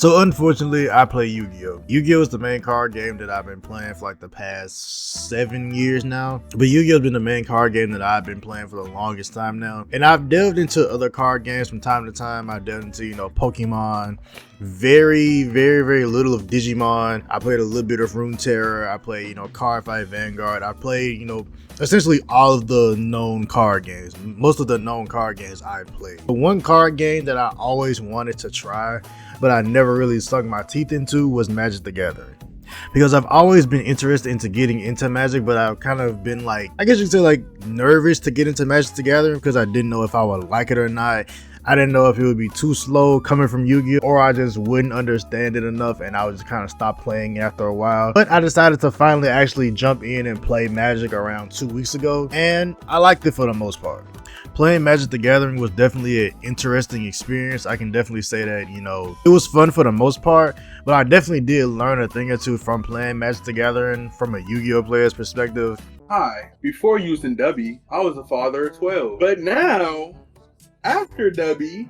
So unfortunately, I play Yu-Gi-Oh! Yu-Gi-Oh! Is the main card game that I've been playing for like the past 7 years now. But Yu-Gi-Oh! Has been the main card game that I've been playing for the longest time now. And I've delved into other card games from time to time. I delved into, Pokemon, very little of Digimon. I played a little bit of Runeterra. I played, Card Fight Vanguard. I played, essentially all of the known card games. Most of the known card games I've played. But one card game that I always wanted to try, but I never really sunk my teeth into, was Magic the Gathering. Because I've always been interested into getting into Magic, but I've kind of been like, I guess you could say like nervous to get into Magic the Gathering because I didn't know if I would like it or not. I didn't know if it would be too slow coming from Yu-Gi-Oh! Or I just wouldn't understand it enough and I would just kind of stop playing after a while. But I decided to finally actually jump in and play Magic around 2 weeks ago, and I liked it for the most part. Playing Magic the Gathering was definitely an interesting experience. I can definitely say that, it was fun for the most part, but I definitely did learn a thing or two from playing Magic the Gathering from a Yu-Gi-Oh! Player's perspective. Hi, before using W, I was a father of 12, but now, after W,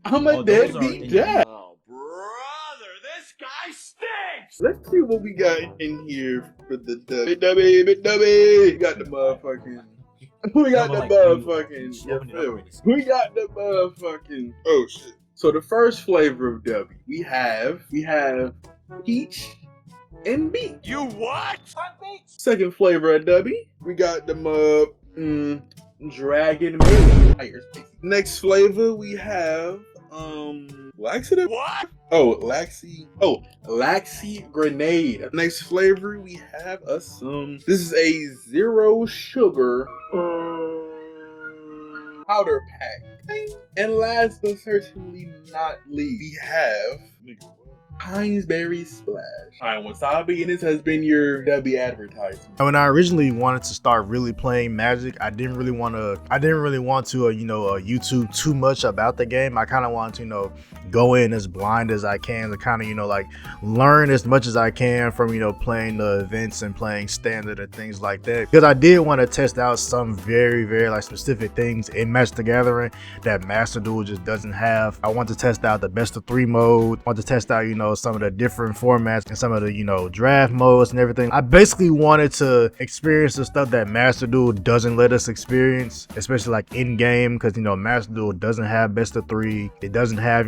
I'm a deadbeat dad. Oh, brother, this guy stinks! Let's see what we got in here for the W. W. We got the motherfucking... We got the motherfucking... Oh, shit. So the first flavor of W, we have peach and beet. You what? Second flavor of W, we got the dragon maid. Next flavor we have laxative. What? Oh, laxy grenade. Next flavor we have this is a 0 sugar powder pack. And last but certainly not least, we have Pines Berry Splash. I'm Wasabi, and this has been your W advertisement. When I originally wanted to start really playing Magic, I didn't really want to YouTube too much about the game. I kind of wanted to, go in as blind as I can to kind of, like learn as much as I can from, playing the events and playing standard and things like that. Because I did want to test out some very like specific things in Magic the Gathering that Master Duel just doesn't have. I want to test out the best of 3 mode. I want to test out, some of the different formats and some of the, draft modes and everything. I basically wanted to experience the stuff that Master Duel doesn't let us experience, especially like in game, because Master Duel doesn't have best of 3. It doesn't have,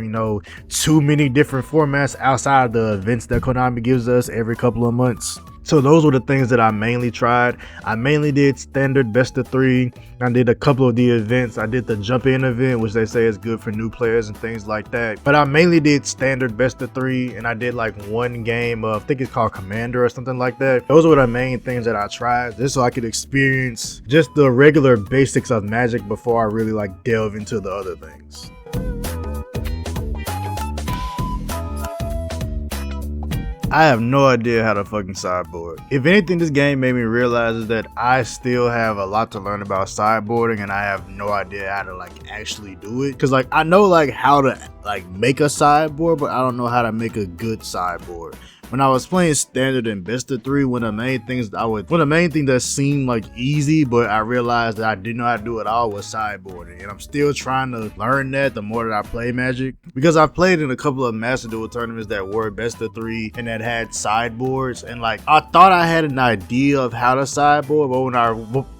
too many different formats outside of the events that Konami gives us every couple of months. So those were the things that I mainly tried. I mainly did standard best of 3. I did a couple of the events. I did the jump in event, which they say is good for new players and things like that. But I mainly did standard best of 3, and I did like one game of, I think it's called Commander or something like that. Those were the main things that I tried, just so I could experience just the regular basics of Magic before I really like delve into the other things. I have no idea how to fucking sideboard. If anything, this game made me realize is that I still have a lot to learn about sideboarding, and I have no idea how to like actually do it. Cause like I know like how to like make a sideboard, but I don't know how to make a good sideboard. When I was playing standard and best of 3, one of the main things that seemed like easy, but I realized that I didn't know how to do it all, was sideboarding. And I'm still trying to learn that the more that I play Magic, because I've played in a couple of Master Duel tournaments that were best of 3 and that had sideboards, and like I thought I had an idea of how to sideboard,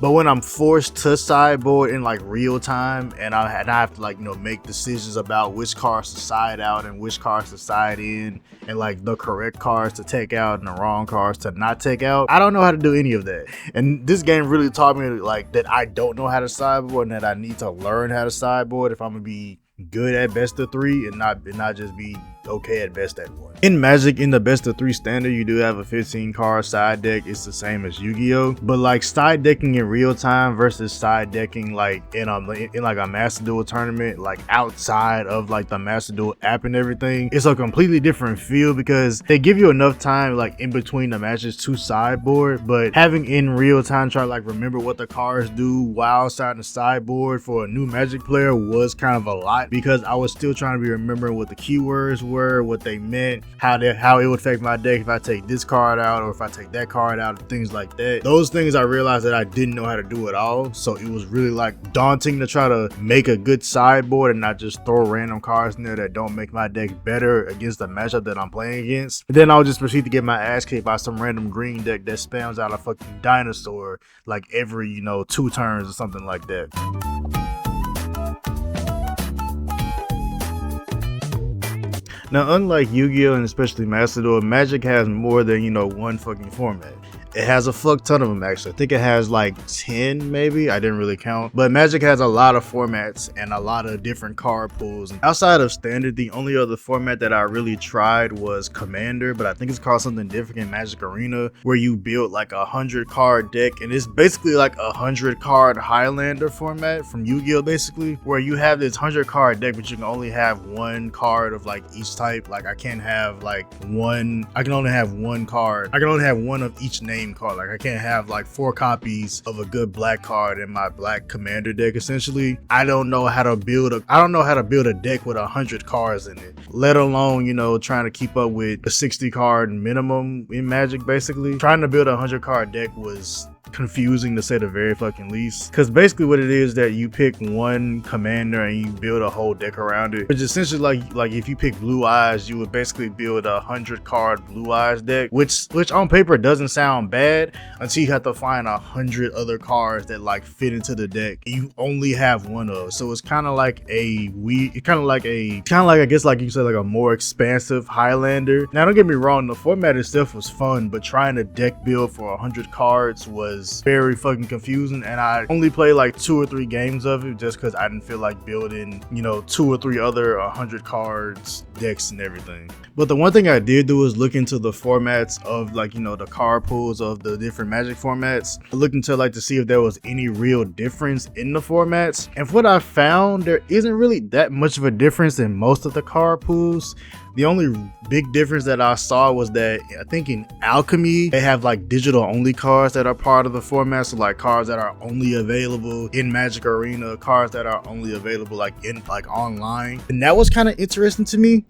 but when I'm forced to sideboard in like real time, and I have to like make decisions about which cards to side out and which cards to side in, and like the correct cards to take out and the wrong cards to not take out, I don't know how to do any of that. And this game really taught me like that I don't know how to sideboard, and that I need to learn how to sideboard if I'm gonna be good at best of 3 and not just be okay at best at 1. In Magic, in the best of 3 standard, you do have a 15 card side deck. It's the same as Yu-Gi-Oh, but like side decking in real time versus side decking like in like a Master Duel tournament, like outside of like the Master Duel app and everything, it's a completely different feel, because they give you enough time like in between the matches to sideboard, but having in real time try to like remember what the cards do while starting to sideboard for a new Magic player was kind of a lot, because I was still trying to be remembering what the keywords were were, what they meant, how it would affect my deck if I take this card out or if I take that card out, things like that. Those things I realized that I didn't know how to do at all, so it was really like daunting to try to make a good sideboard and not just throw random cards in there that don't make my deck better against the matchup that I'm playing against. And then I'll just proceed to get my ass kicked by some random green deck that spams out a fucking dinosaur like every, 2 turns or something like that. Now, unlike Yu-Gi-Oh! And especially Master Duel, Magic has more than, one fucking format. It has a fuck ton of them, actually. I think it has like 10 maybe. I didn't really count. But Magic has a lot of formats and a lot of different card pools. And outside of Standard, the only other format that I really tried was Commander, but I think it's called something different in Magic Arena, where you build like a 100 card deck. And it's basically like a 100 card Highlander format from Yu-Gi-Oh! Basically, where you have this 100 card deck, but you can only have one card of like each type. Like I can only have one card. I can only have one of each name card. Like I can't have like 4 copies of a good black card in my black commander deck. Essentially, I don't know how to build a deck with 100 cards in it, let alone trying to keep up with a 60 card minimum in Magic. Basically, trying to build a 100 card deck was confusing to say the very fucking least, because basically what it is that you pick one commander and you build a whole deck around it, which is essentially like if you pick Blue Eyes, you would basically build a 100 card Blue Eyes deck, which on paper doesn't sound bad until you have to find 100 other cards that like fit into the deck you only have one of. So it's kind of like I guess like you said, like a more expansive Highlander. Now don't get me wrong, the format itself was fun, but trying to deck build for 100 cards was very fucking confusing, and I only played like 2 or 3 games of it just because I didn't feel like building 2 or 3 other 100 cards decks and everything. But the one thing I did do is look into the formats of the card pools of the different Magic formats. I looked into to see if there was any real difference in the formats, and what I found, there isn't really that much of a difference in most of the card pools. The only big difference that I saw was that I think in Alchemy, they have like digital only cards that are part of the format. So like cards that are only available in Magic Arena, cards that are only available like online. And that was kind of interesting to me.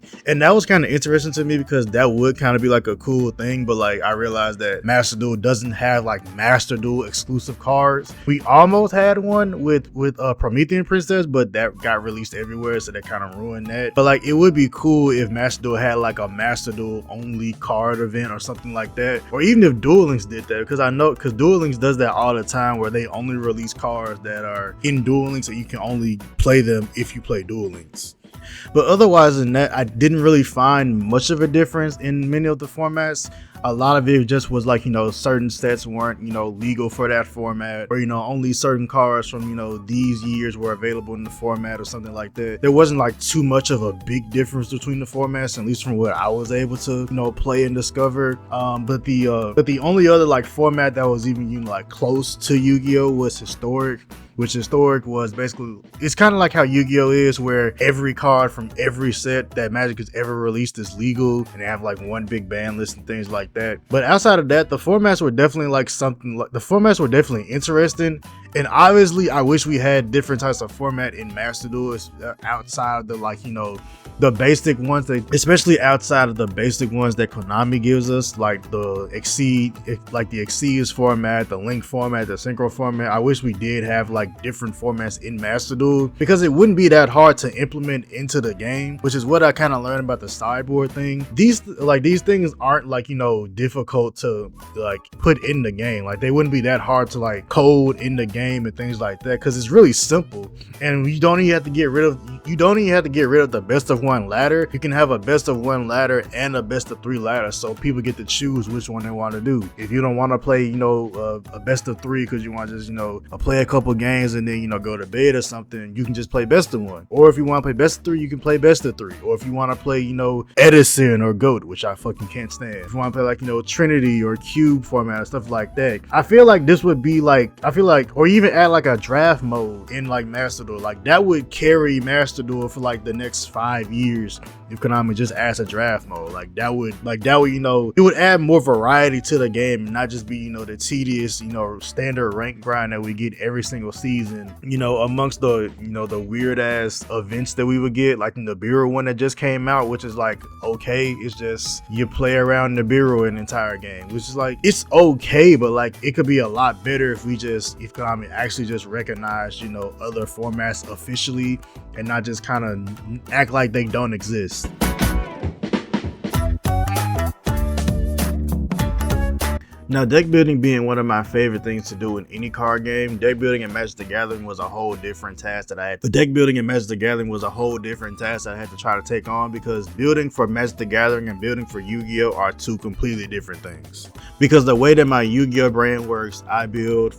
Because that would kind of be like a cool thing. But like I realized that Master Duel doesn't have like Master Duel exclusive cards. We almost had one with Promethean Princess, but that got released everywhere, so that kind of ruined that. But like it would be cool if Master Duel had like a Master Duel only card event or something like that, or even if Duel Links did that, because Duel Links does that all the time, where they only release cards that are in Duel Links, so you can only play them if you play Duel Links. But otherwise than that, I didn't really find much of a difference in many of the formats. A lot of it just was like, certain sets weren't, legal for that format, or, only certain cards from, these years were available in the format or something like that. There wasn't like too much of a big difference between the formats, at least from what I was able to, play and discover. But the only other like format that was even, like close to Yu-Gi-Oh! Was Historic. Which Historic was basically, it's kind of like how Yu-Gi-Oh! Is, where every card from every set that Magic has ever released is legal, and they have like one big ban list and things like that. But outside of that, the formats were definitely interesting. And obviously, I wish we had different types of format in Master Duel outside of the the basic ones, especially outside of the basic ones that Konami gives us, like the Exceeds format, the Link format, the Synchro format. I wish we did have like different formats in Master Duel, because it wouldn't be that hard to implement into the game, which is what I kind of learned about the sideboard thing. These things aren't difficult to put in the game. Like they wouldn't be that hard to code in the game and things like that, because it's really simple, and you don't even have to get rid of the best of one ladder. You can have a best of one ladder and a best of 3 ladder, so people get to choose which one they want to do. If you don't want to play a best of 3 because you want to just play a couple games and then go to bed or something, you can just play best of 1. Or if you want to play best of 3, you can play best of 3. Or if you want to play Edison or Goat, which I fucking can't stand, if you want to play Trinity or Cube format or stuff like that, I feel like this would be or even add a draft mode in Master Duel. That would carry Master Duel for the next 5 years, if Konami just adds a draft mode. Like that would, you know, it would add more variety to the game and not just be, you know, the tedious, you know, standard rank grind that we get every single season, you know, amongst the, you know, the weird ass events that we would get, like the Nibiru one that just came out, which is like, okay, it's just you play around Nibiru an entire game, which is like, it's okay, but like it could be a lot better if Konami actually just recognized, you know, other formats officially and not just kind of act like they don't exist. Now, deck building being one of my favorite things to do in any card game, deck building in Magic the Gathering was a whole different task that I had. The deck building in Magic the Gathering was a whole different task that I had to try to take on, because building for Magic the Gathering and building for Yu-Gi-Oh are two completely different things. Because the way that my Yu-Gi-Oh brand works, because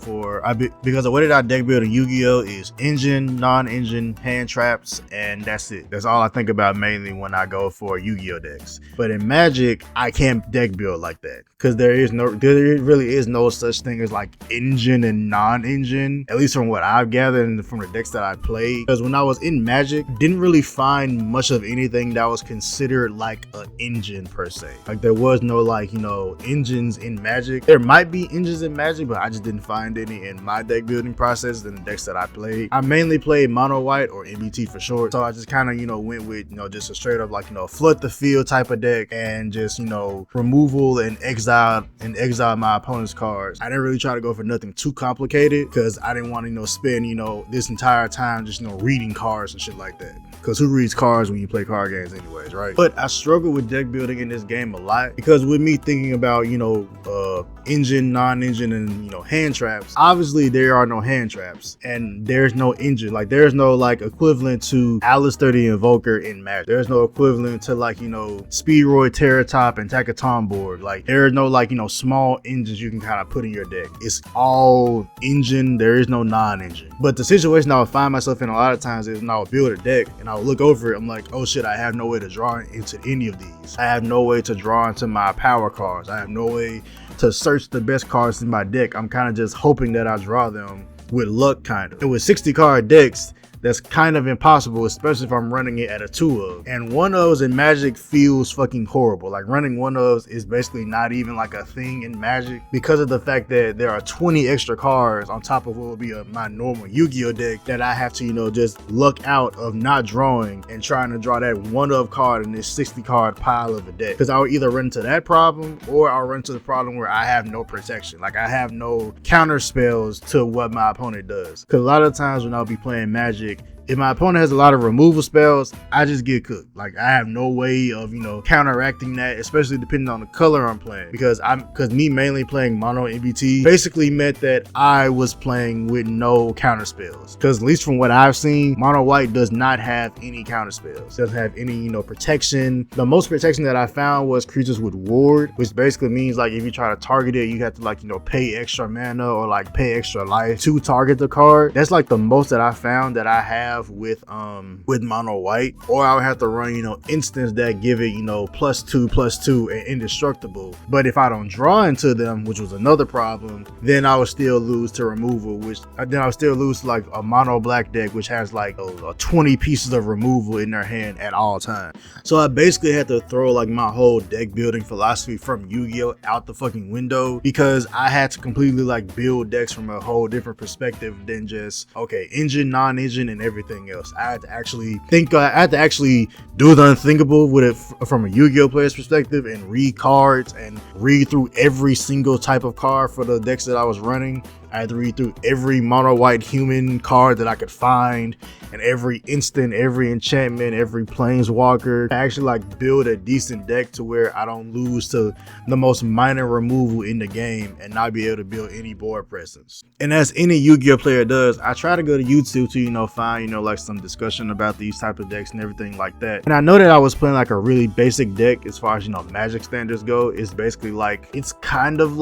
the way that I deck build in Yu-Gi-Oh is engine, non-engine, hand traps, and that's it. That's all I think about mainly when I go for Yu-Gi-Oh decks. But in Magic, I can't deck build like that, because there really is no such thing as like engine and non-engine, at least from what I've gathered and from the decks that I played. Because when I was in Magic, didn't really find much of anything that was considered like an engine per se. Like there was no like, you know, engines in Magic. There might be engines in Magic, but I just didn't find any in my deck building process in the decks that I played. I mainly played mono white, or MBT for short, so I just kind of, you know, went with, you know, just a straight up like, you know, flood the field type of deck and just, you know, removal and exile my opponent's cards. I didn't really try to go for nothing too complicated, because I didn't want to, you know, spend, you know, this entire time just, you know, reading cards and shit like that. Because who reads cards when you play card games anyways, right? But I struggle with deck building in this game a lot, because with me thinking about, you know, engine, non-engine, and, you know, hand traps, obviously there are no hand traps and there's no engine. Like there's no like equivalent to Alistair the Invoker in Magic. There's no equivalent to like, you know, Speedroid, Terratop, and Takaton board. Like there is no like, you know, small engines you can kind of put in your deck. It's all engine. There is no non-engine. But the situation I would find myself in a lot of times is when I would build a deck and I would look over it, I'm like, oh shit, I have no way to draw into any of these. I have no way to draw into my power cards. I have no way to search the best cards in my deck. I'm kind of just hoping that I draw them with luck, kind of. And with 60 card decks, that's kind of impossible, especially if I'm running it at a 2-of. And 1-ofs in Magic feels fucking horrible. Like running 1-ofs is basically not even like a thing in Magic, because of the fact that there are 20 extra cards on top of what would be my normal Yu-Gi-Oh deck that I have to, you know, just luck out of not drawing and trying to draw that 1-of card in this 60 card pile of a deck. Because I would either run into that problem, or I'll run into the problem where I have no protection. Like I have no counter spells to what my opponent does. Because a lot of times when I'll be playing Magic, if my opponent has a lot of removal spells, I just get cooked. Like I have no way of, you know, counteracting that, especially depending on the color I'm playing. Because me mainly playing mono MBT basically meant that I was playing with no counter spells. Because at least from what I've seen, mono white does not have any counter spells. Doesn't have any, you know, protection. The most protection that I found was creatures with ward, which basically means like if you try to target it, you have to like, you know, pay extra mana or like pay extra life to target the card. That's like the most that I found that I have with mono white. Or I would have to run, you know, instants that give it, you know, +2/+2 and indestructible. But if I don't draw into them, which was another problem, then I would still lose to removal, then I would still lose to like a mono black deck which has like 20 pieces of removal in their hand at all times. So I basically had to throw like my whole deck building philosophy from Yu-Gi-Oh out the fucking window, because I had to completely like build decks from a whole different perspective than just, okay, engine, non-engine, and everything else. I had to actually do the unthinkable with it from a Yu-Gi-Oh player's perspective, and read cards and read through every single type of card for the decks that I was running. I had to read through every mono white human card that I could find, and every instant, every enchantment, every planeswalker. I actually like build a decent deck to where I don't lose to the most minor removal in the game and not be able to build any board presence. And as any Yu-Gi-Oh player does, I try to go to YouTube to, you know, find, you know, like some discussion about these type of decks and everything like that. And I know that I was playing like a really basic deck as far as, you know, Magic standards go. It's basically like, it's basically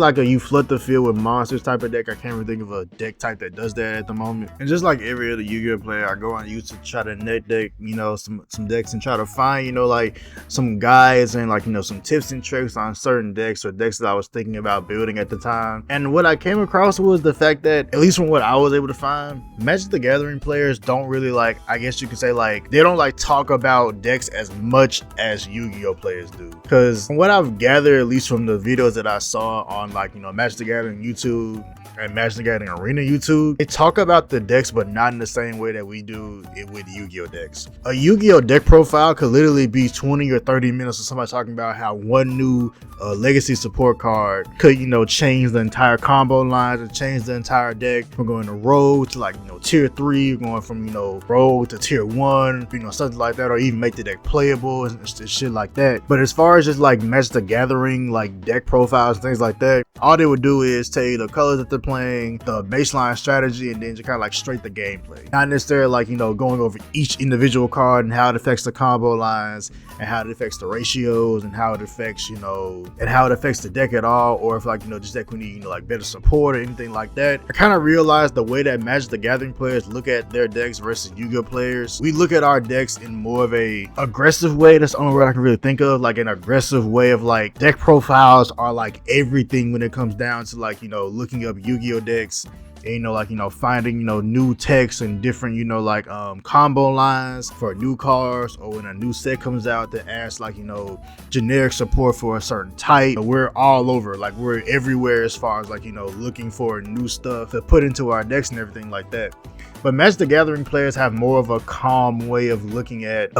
like a you flood flood the field with monsters type of deck. I can't really think of a deck type that does that at the moment. And just like every other Yu-Gi-Oh player, I go on YouTube to try to net deck, you know, some decks and try to find, you know, like some guides and like, you know, some tips and tricks on certain decks or decks that I was thinking about building at the time. And what I came across was the fact that, at least from what I was able to find, Magic the Gathering players don't really like, I guess you could say, like, they don't like talk about decks as much as Yu-Gi-Oh players do. Because from what I've gathered, at least from the videos that I saw on, like, you know, Magic the Gathering YouTube and Magic the Gathering Arena YouTube, they talk about the decks but not in the same way that we do it with Yu-Gi-Oh decks. A Yu-Gi-Oh deck profile could literally be 20 or 30 minutes of somebody talking about how one new legacy support card could, you know, change the entire combo lines and change the entire deck from going to rogue to, like, you know, tier 3, going from, you know, rogue to tier 1, you know, something like that, or even make the deck playable and shit like that. But as far as just like Magic the Gathering, like deck profiles and things like that, all they would do is tell you the colors that they're playing, the baseline strategy, and then just kind of like straight the gameplay. Not necessarily like, you know, going over each individual card and how it affects the combo lines and how it affects the ratios and how it affects, you know, and how it affects the deck at all, or if, like, you know, this deck we need, you know, like better support or anything like that. I kind of realized the way that Magic the Gathering players look at their decks versus Yu-Gi-Oh players, we look at our decks in more of a aggressive way. That's the only word I can really think of, like an aggressive way of, like, deck profiles are like everything when it comes down to, like, you know, looking up Yu-Gi-Oh decks. And, you know, like, you know, finding, you know, new text and different, you know, like combo lines for new cards, or when a new set comes out that adds, like, you know, generic support for a certain type. We're all over, like, we're everywhere as far as, like, you know, looking for new stuff to put into our decks and everything like that. But Magic the Gathering players have more of a calm way of looking at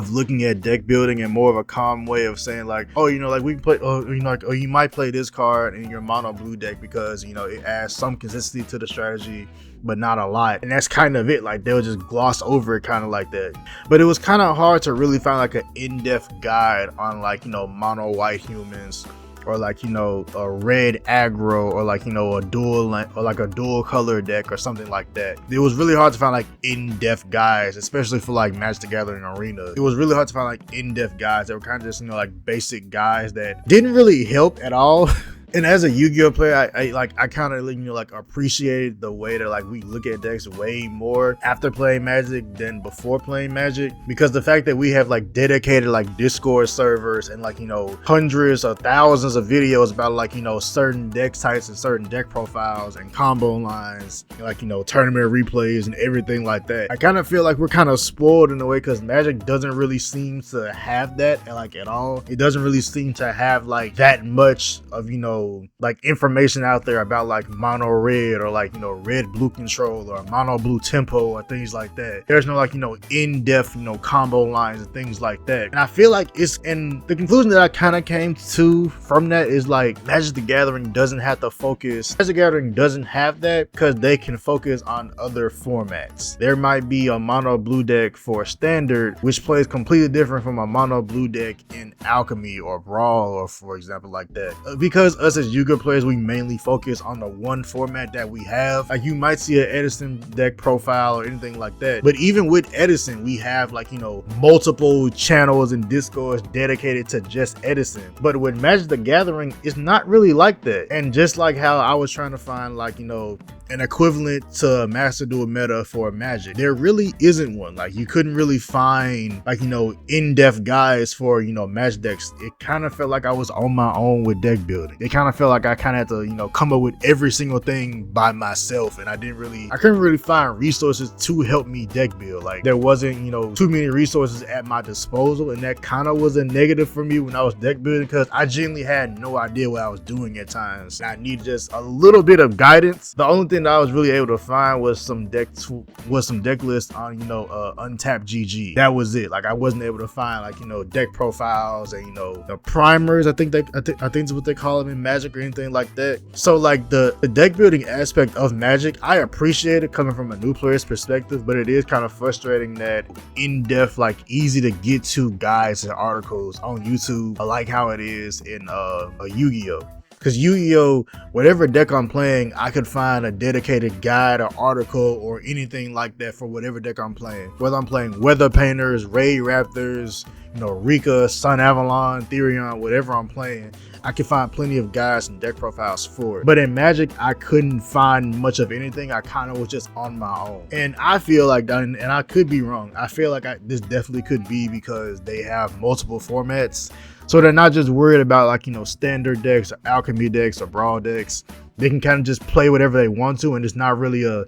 deck building, and more of a calm way of saying, like, oh, you know, like, we can play, oh, you know, like, oh, you might play this card in your mono blue deck because, you know, it adds some consistency to the strategy, but not a lot. And that's kind of it. Like, they'll just gloss over it kind of like that. But it was kind of hard to really find like an in-depth guide on, like, you know, mono white humans, or like, you know, a red aggro, or like, you know, a dual color deck or something like that. It was really hard to find like in-depth guides, especially for like Magic the Gathering Arena. It was really hard to find like in-depth guides that were kind of just, you know, like basic guides that didn't really help at all. And as a Yu-Gi-Oh player, I kind of, you know, like appreciated the way that, like, we look at decks way more after playing Magic than before playing Magic, because the fact that we have like dedicated like Discord servers and, like, you know, hundreds or thousands of videos about, like, you know, certain deck types and certain deck profiles and combo lines, like, you know, tournament replays and everything like that. I kind of feel like we're kind of spoiled in a way, because Magic doesn't really seem to have that, like, at all. It doesn't really seem to have like that much of, you know, like information out there about like mono red, or like, you know, red blue control, or mono blue tempo, or things like that. There's no, like, you know, in-depth, you know, combo lines and things like that. And I feel like it's, and the conclusion that I kind of came to from that is, like, Magic the Gathering doesn't have to focus. Magic the Gathering doesn't have that because they can focus on other formats. There might be a mono blue deck for standard, which plays completely different from a mono blue deck in Alchemy or Brawl, or for example like that. Because us as Yu-Gi-Oh players, we mainly focus on the one format that we have. Like, you might see an Edison deck profile or anything like that, but even with Edison, we have, like, you know, multiple channels and discords dedicated to just Edison. But with Magic the Gathering, it's not really like that. And just like how I was trying to find, like, you know, an equivalent to Master Duel meta for Magic, there really isn't one. Like, you couldn't really find, like, you know, in-depth guides for, you know, Magic decks. It kind of felt like I was on my own with deck building. It kind of felt like I kind of had to, you know, come up with every single thing by myself, and I couldn't really find resources to help me deck build. Like, there wasn't, you know, too many resources at my disposal, and that kind of was a negative for me when I was deck building, because I genuinely had no idea what I was doing at times. I needed just a little bit of guidance. The only thing that I was really able to find was some deck lists on, you know, Untapped GG. That was it. Like, I wasn't able to find, like, you know, deck profiles and, you know, the primers. I think that's what they call them in Magic, or anything like that. So, like, the deck building aspect of Magic, I appreciate it coming from a new player's perspective, but it is kind of frustrating that in-depth, like, easy to get to guides and articles on YouTube, I like how it is in a Yu-Gi-Oh. Because Yu-Gi-Oh, whatever deck I'm playing, I could find a dedicated guide or article or anything like that for whatever deck I'm playing. Whether I'm playing Weather Painters, Raid Raptors, Rika, Sun Avalon, Therion, whatever I'm playing, I can find plenty of guides and deck profiles for it. But in Magic, I couldn't find much of anything. I kind of was just on my own. And I feel like, and I could be wrong, I feel like this definitely could be because they have multiple formats. So they're not just worried about like, standard decks or alchemy decks or brawl decks. They can kind of just play whatever they want to, and it's not really a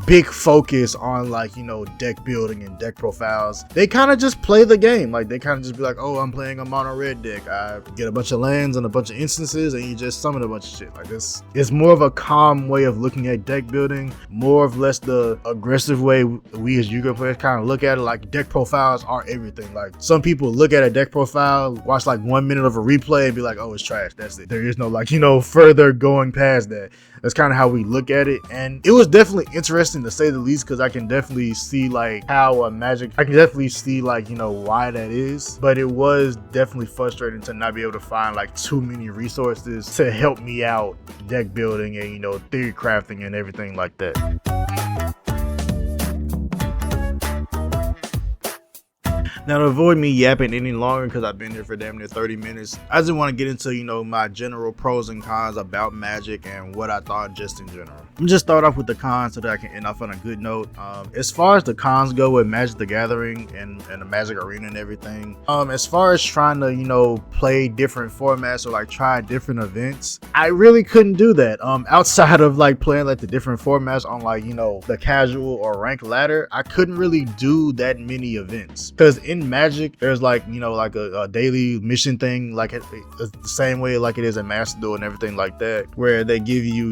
big focus on like, deck building and deck profiles. They kind of just play the game. Like they kind of just be like, oh, I'm playing a mono red deck. I get a bunch of lands and a bunch of instances and you just summon a bunch of shit. Like this, it's more of a calm way of looking at deck building, more or less the aggressive way we as Yu-Gi-Oh players kind of look at it. Like deck profiles are everything. Like some people look at a deck profile, watch like 1 minute of a replay and be like, oh, it's trash. That's it. There is no like, further going past that. That's kind of how we look at it. And it was definitely interesting to say the least, because I can definitely see like how Magic, I can definitely see like, why that is. But it was definitely frustrating to not be able to find like too many resources to help me out deck building and, theory crafting and everything like that. Now, to avoid me yapping any longer, because I've been here for damn near 30 minutes, I just want to get into, my general pros and cons about Magic and what I thought just in general. I'm just start off with the cons so that I can end off on a good note. As far as the cons go with Magic the Gathering and the Magic Arena and everything, as far as trying to, play different formats or like try different events, I really couldn't do that. Outside of like playing like the different formats on like, the casual or ranked ladder, I couldn't really do that many events. Because in Magic, there's like, like a daily mission thing, like it's the same way like it is in Master Duel and everything like that, where they give you,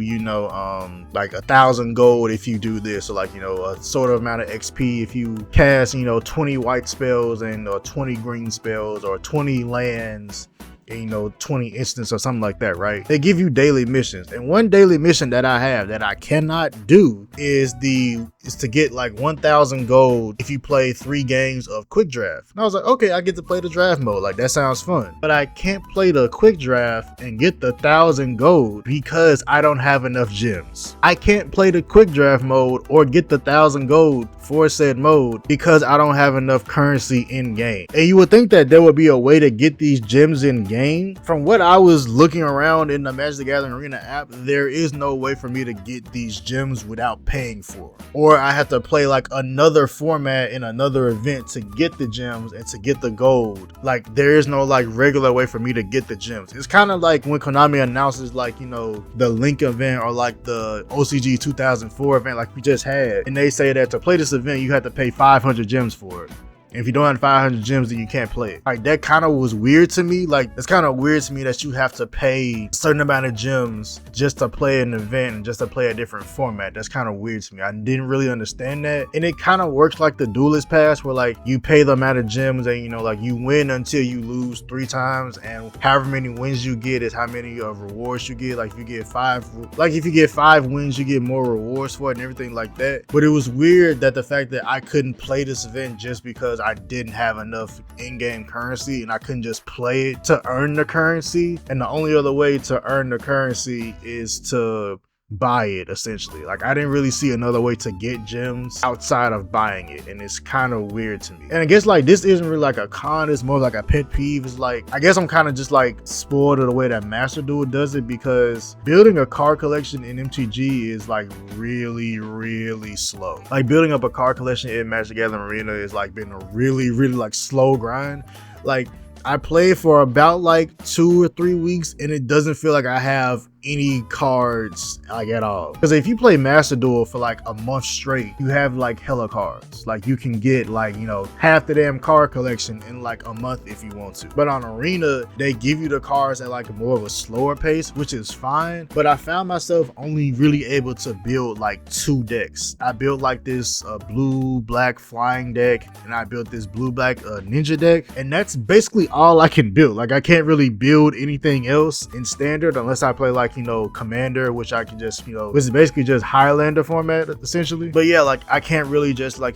like 1,000 gold if you do this, or like, a sort of amount of XP if you cast, 20 white spells and 20 green spells or 20 lands. 20 instance or something like that, right? They give you daily missions, and one daily mission that I have that I cannot do is to get like 1,000 gold if you play 3 games of quick draft. And I was like, okay, I get to play the draft mode, like that sounds fun, but I can't play the quick draft and get the 1,000 gold because I don't have enough gems. I can't play the quick draft mode or get the 1,000 gold for said mode because I don't have enough currency in game. And you would think that there would be a way to get these gems in game. From what I was looking around in the Magic the Gathering Arena app, there is no way for me to get these gems without paying for them. Or I have to play like another format in another event to get the gems and to get the gold. Like there is no like regular way for me to get the gems. It's kind of like when Konami announces like, the Link event or like the OCG 2004 event like we just had. And they say that to play this event, you have to pay 500 gems for it. If you don't have 500 gems, then you can't play it. Like that kind of was weird to me. Like it's kind of weird to me that you have to pay a certain amount of gems just to play an event and just to play a different format. That's kind of weird to me. I didn't really understand that. And it kind of works like the Duelist Pass, where like you pay the amount of gems and like you win until you lose 3 times, and however many wins you get is how many rewards you get. Like if you get 5 wins, you get more rewards for it and everything like that. But it was weird that the fact that I couldn't play this event just because I didn't have enough in-game currency and I couldn't just play it to earn the currency. And the only other way to earn the currency is to buy it, essentially. Like I didn't really see another way to get gems outside of buying it, and it's kind of weird to me. And I guess like this isn't really like a con, it's more like a pet peeve. It's like I guess I'm kind of just like spoiled of the way that Master Duel does it, because building a card collection in MTG is like really slow. Like building up a card collection in Magic the Gathering Arena is like been a really like slow grind. Like I played for about like 2 or 3 weeks and it doesn't feel like I have any cards like at all. Because if you play Master Duel for like a month straight, you have like hella cards. Like you can get like, half the damn card collection in like a month if you want to. But on Arena, they give you the cards at like more of a slower pace, which is fine. But I found myself only really able to build like 2 decks. I built like this blue-black flying deck, and I built this blue-black ninja deck. And that's basically all I can build. Like I can't really build anything else in standard unless I play like, Commander, which I can just, which is basically just Highlander format essentially. But yeah, like I can't really just like,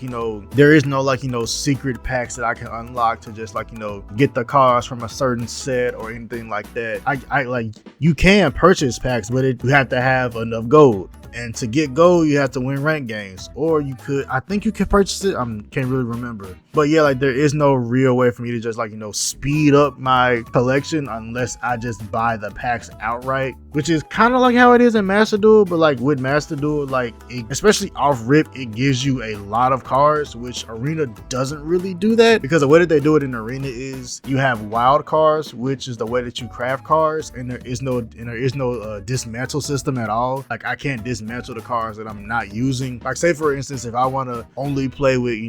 there is no like, secret packs that I can unlock to just like, get the cards from a certain set or anything like that. I like, you can purchase packs, but you have to have enough gold. And to get gold, you have to win rank games, or I think you can purchase it. I can't really remember. But yeah, like there is no real way for me to just like, speed up my collection unless I just buy the packs outright, which is kind of like how it is in Master Duel. But like with Master Duel, like especially off rip, it gives you a lot of cards, which Arena doesn't really do that, because the way that they do it in Arena is you have wild cards, which is the way that you craft cards, and there is no dismantle system at all. Like I can't dismantle the cards that I'm not using. Like say for instance, if I want to only play with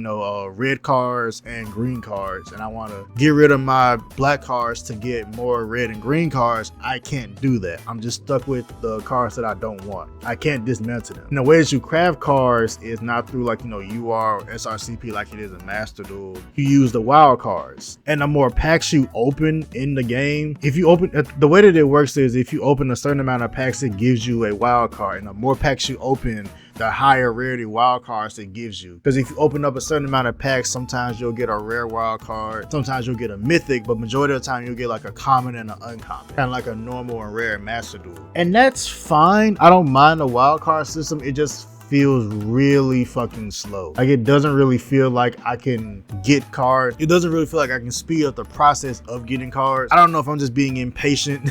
red cards and green cards, and I want to get rid of my black cards to get more red and green cards, I can't do that. I'm just stuck with the cards that I don't want. I can't dismantle them. And the way that you craft cards is not through like UR or SRCP like it is in Master Duel. You use the wild cards, and the more packs you open in the game, if you open, the way that it works is if you open a certain amount of packs, it gives you a wild card, and the more packs you open, the higher rarity wild cards it gives you. Because if you open up a certain amount of packs, sometimes you'll get a rare wild card, sometimes you'll get a mythic, but majority of the time you'll get like a common and an uncommon, kind of like a normal and rare Master Duel. And that's fine. I don't mind the wild card system. It just feels really fucking slow. Like it doesn't really feel like I can get cards. It doesn't really feel like I can speed up the process of getting cards. I don't know if I'm just being impatient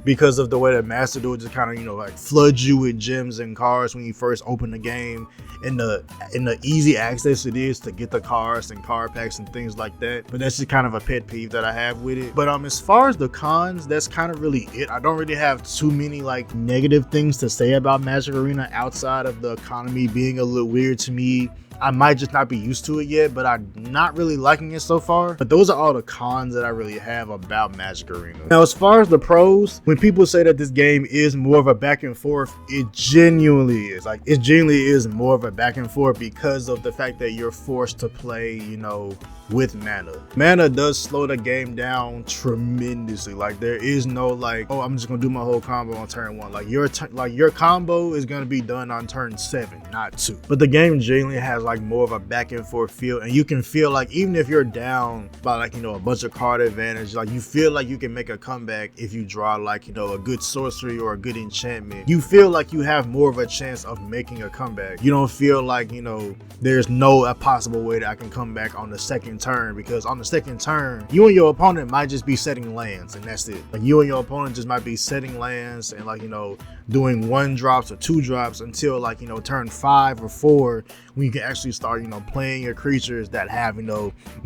because of the way that Master Duel just kind of like floods you with gems and cards when you first open the game, and the easy access it is to get the cards and card packs and things like that. But that's just kind of a pet peeve that I have with it. But as far as the cons, that's kind of really it. I don't really have too many like negative things to say about Magic Arena outside of the economy being a little weird to me. I might just not be used to it yet, but I'm not really liking it so far. But those are all the cons that I really have about Magic Arena. Now, as far as the pros, when people say that this game is more of a back and forth, it genuinely is. Like, it genuinely is more of a back and forth because of the fact that you're forced to play, with mana. Mana does slow the game down tremendously. Like, there is no like, oh, I'm just gonna do my whole combo on turn 1. Like your combo is gonna be done on turn 7, not 2. But the game genuinely has like more of a back and forth feel, and you can feel like even if you're down by like a bunch of card advantage, like you feel like you can make a comeback if you draw like a good sorcery or a good enchantment. You feel like you have more of a chance of making a comeback. You don't feel like there's no possible way that I can come back on the second turn, because on the second turn you and your opponent might just be setting lands, and that's it. Like you and your opponent just might be setting lands and like doing 1 drops or 2 drops until like turn 5 or 4, when you can actually start playing your creatures that have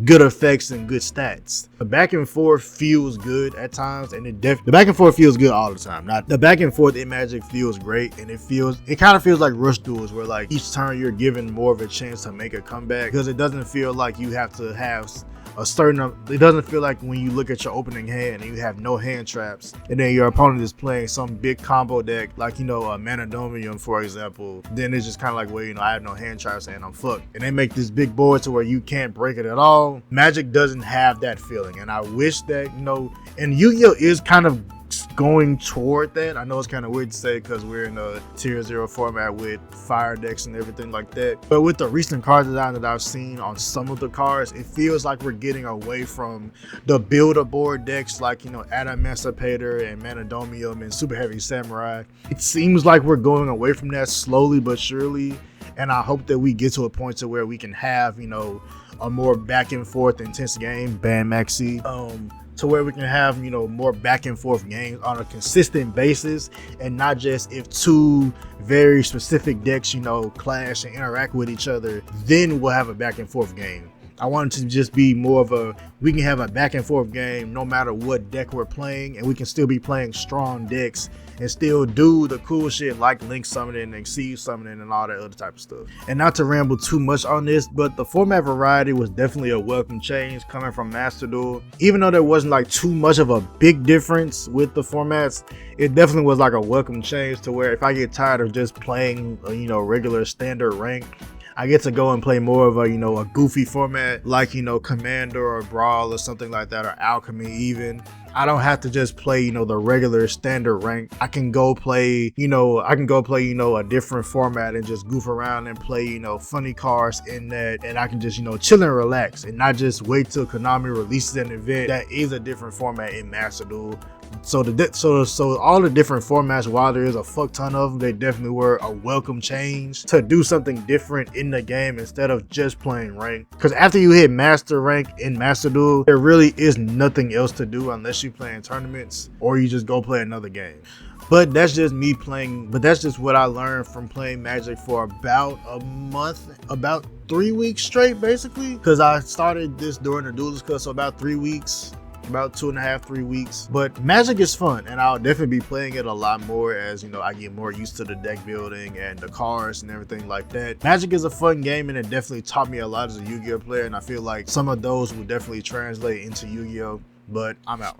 good effects and good stats. The back and forth feels good at times, and the back and forth feels good all the time. Not the back and forth in Magic feels great, and it kind of feels like Rush Duels, where like each turn you're given more of a chance to make a comeback, because it doesn't feel like you have to have it doesn't feel like when you look at your opening hand and you have no hand traps, and then your opponent is playing some big combo deck like a Manadomium, for example. Then it's just kind of like, well, I have no hand traps and I'm fucked, and they make this big board to where you can't break it at all. Magic doesn't have that feeling, and I wish that and Yu-Gi-Oh is kind of going toward that. I know it's kind of weird to say because we're in a tier 0 format with fire decks and everything like that, but with the recent card design that I've seen on some of the cards, it feels like we're getting away from the build-a-board decks like Adamantipator and Manadomium and Super Heavy Samurai. It seems like we're going away from that slowly but surely, and I hope that we get to a point to where we can have a more back and forth intense game, Ban Maxi, to where we can have more back and forth games on a consistent basis, and not just if 2 very specific decks clash and interact with each other, then we'll have a back and forth game. I want it to just be more of we can have a back and forth game no matter what deck we're playing, and we can still be playing strong decks and still do the cool shit like Link summoning and Siege summoning and all that other type of stuff. And not to ramble too much on this, but the format variety was definitely a welcome change coming from Master Duel. Even though there wasn't like too much of a big difference with the formats, it definitely was like a welcome change to where if I get tired of just playing regular standard rank, I get to go and play more of a goofy format like Commander or Brawl or something like that, or Alchemy even. I don't have to just play, you know, the regular standard rank. I can go play, you know, a different format and just goof around and play, you know, funny cards in that, and I can just, you know, chill and relax and not just wait till Konami releases an event that is a different format in Master Duel. So all the different formats, while there is a fuck ton of them, they definitely were a welcome change to do something different in the game instead of just playing rank. Because after you hit master rank in Master Duel, there really is nothing else to do unless you play in tournaments or you just go play another game. But that's just me playing, but that's just what I learned from playing Magic for about a month, about 3 weeks straight, basically. Because I started this during the Duelist Cup, so about 3 weeks. About 2.5, 3 weeks. But Magic is fun, and I'll definitely be playing it a lot more as, you know, I get more used to the deck building and the cards and everything like that. Magic is a fun game, and it definitely taught me a lot as a Yu-Gi-Oh player, and I feel like some of those will definitely translate into Yu-Gi-Oh, but I'm out.